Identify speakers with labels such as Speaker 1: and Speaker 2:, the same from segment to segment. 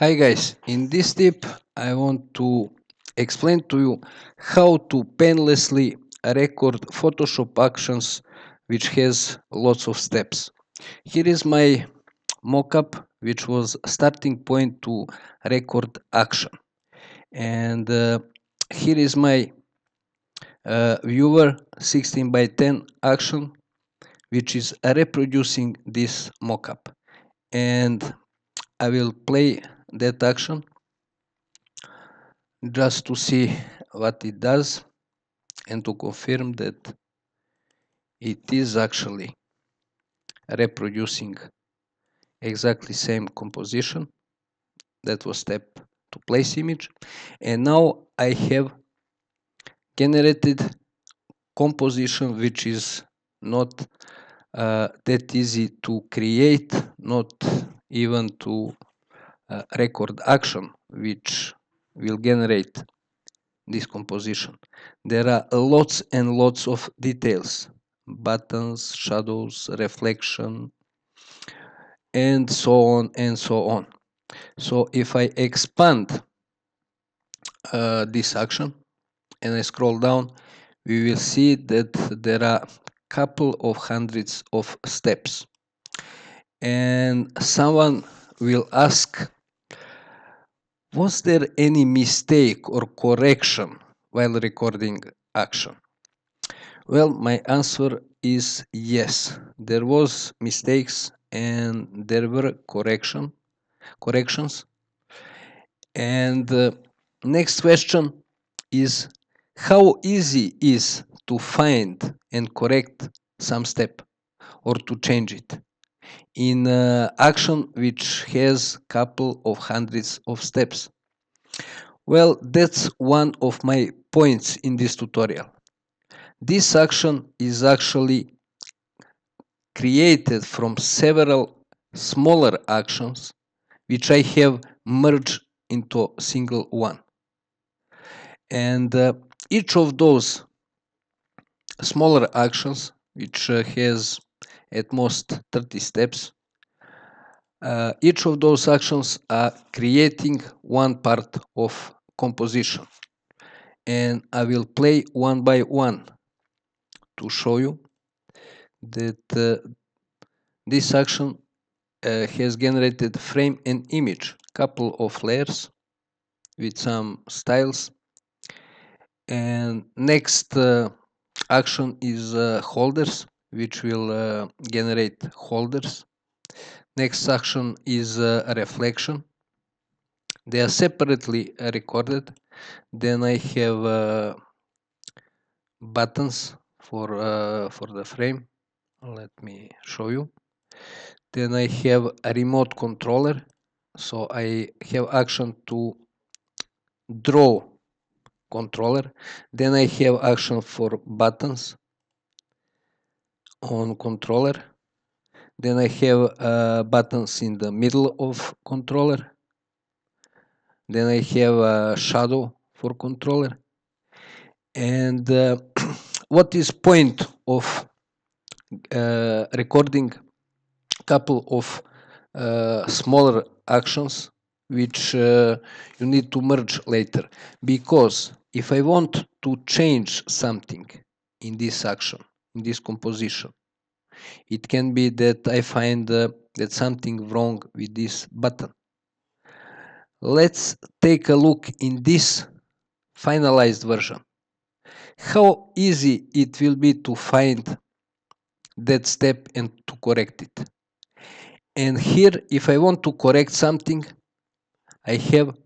Speaker 1: Hi guys, in this tip I want to explain to you how to painlessly record Photoshop actions which has lots of steps. Here is my mockup which was starting point to record action, and here is my viewer 16 by 10 action which is reproducing this mockup, and I will play that action just to see what it does and to confirm that it is actually reproducing exactly same composition. That was step to place image, and now I have generated composition which is not that easy to create, not even to record action which will generate this composition. There are lots and lots of details, buttons, shadows, reflection, and so on and so on. So if I expand this action and I scroll down, we will see that there are couple of hundreds of steps, and someone will ask, was there any mistake or correction while recording action? Well, my answer is yes. There was mistakes and there were corrections. And next question is, how easy is to find and correct some step or to change it in action which has couple of hundreds of steps? Well, that's one of my points in this tutorial. This action is actually created from several smaller actions which I have merged into a single one. And each of those smaller actions, which has at most 30 steps, each of those actions are creating one part of composition. And I will play one by one to show you that this action has generated frame and image, couple of layers with some styles. And next action is holders, which will generate holders. Next action is a reflection. They are separately recorded. Then I have buttons for the frame. Let me show you. Then I have a remote controller. So I have action to draw controller. Then I have action for buttons on controller. Then I have buttons in the middle of controller. Then I have a shadow for controller. And what is point of recording couple of smaller actions which you need to merge later? Because if I want to change something in this action, in this composition, it can be that I find that something wrong with this button. Let's take a look in this finalized version. How easy it will be to find that step and to correct it. And here, if I want to correct something, I have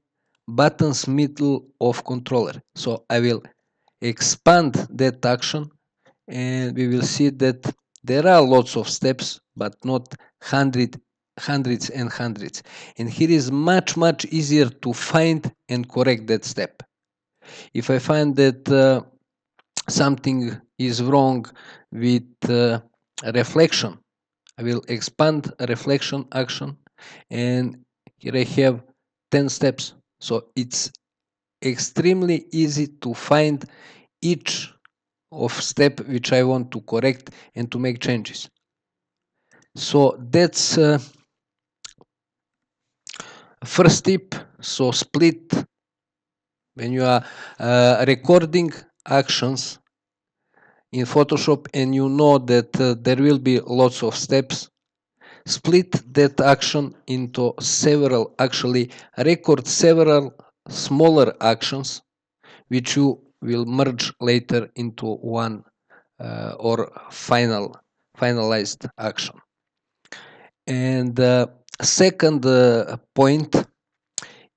Speaker 1: buttons middle of controller. So I will expand that action and we will see that there are lots of steps, but not hundreds and hundreds. And here is much easier to find and correct that step. If I find that something is wrong with reflection, I will expand a reflection action, and here I have 10 steps. So it's extremely easy to find each of step which I want to correct and to make changes. So that's First tip, so split when you are recording actions in Photoshop and you know that there will be lots of steps. Split that action into several, actually record several smaller actions which you will merge later into one or finalized action. And second point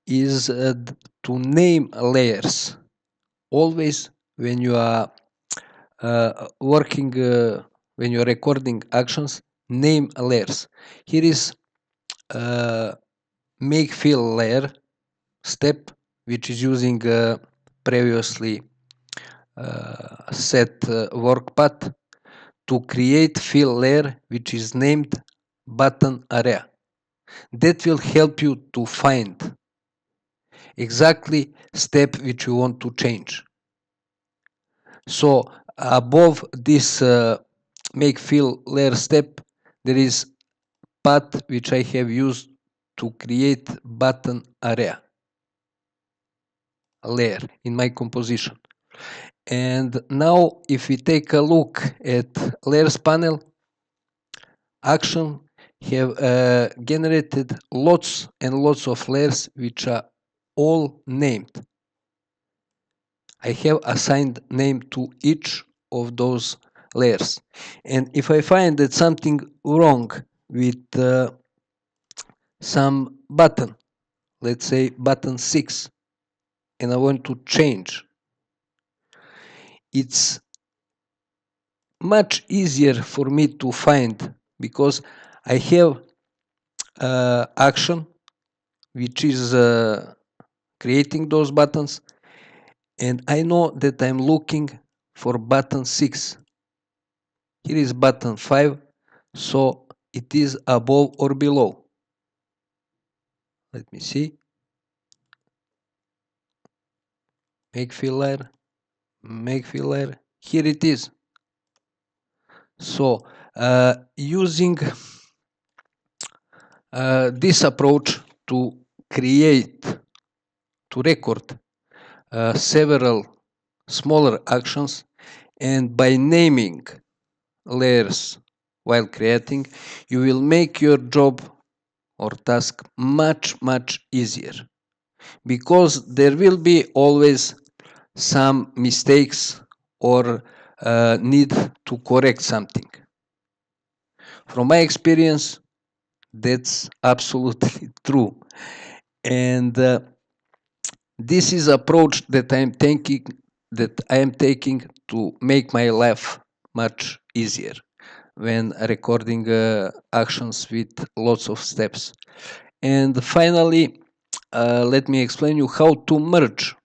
Speaker 1: is to name layers. Always when you are working, when you are recording actions, name layers. Here is make fill layer step, which is using previously set work path to create fill layer, which is named button area. That will help you to find exactly step which you want to change. So above this make fill layer step, there is path which I have used to create button area layer in my composition. And now if we take a look at layers panel, action have generated lots and lots of layers which are all named. I have assigned name to each of those layers. And if I find that something wrong with some button, let's say button 6, and I want to change, it's much easier for me to find because I have action which is creating those buttons, and I know that I'm looking for button 6. Here is button 5, so it is above or below. Let me see. Make fill layer, make fill layer. Here it is. So using this approach to create, to record several smaller actions, and by naming layers while creating, you will make your job or task much easier, because there will be always some mistakes or need to correct something. From my experience, that's absolutely true. And this is approach that I am taking to make my life much easier when recording actions with lots of steps. And finally, let me explain you how to merge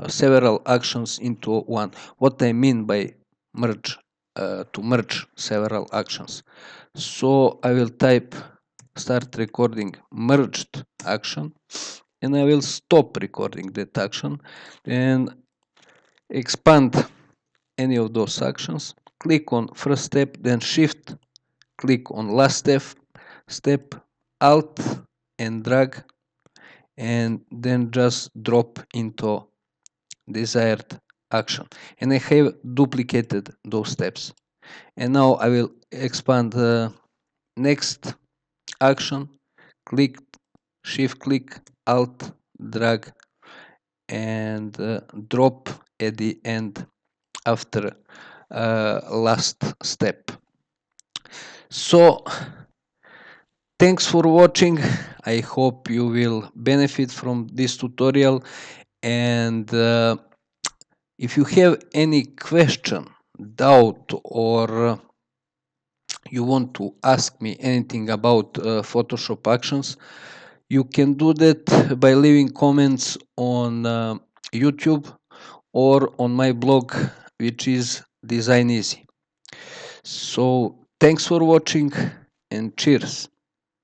Speaker 1: several actions into one. What I mean by merge, to merge several actions. So I will type start recording merged action, and I will stop recording that action and expand any of those actions. Click on first step, then shift, click on last step, alt and drag, and then just drop into desired action. And I have duplicated those steps. And now I will expand the next action, click, shift click, alt, drag, and drop at the end after last step. So thanks for watching. I hope you will benefit from this tutorial, and if you have any question, doubt, or you want to ask me anything about Photoshop actions, you can do that by leaving comments on YouTube or on my blog, which is Design Easy. So thanks for watching, and cheers.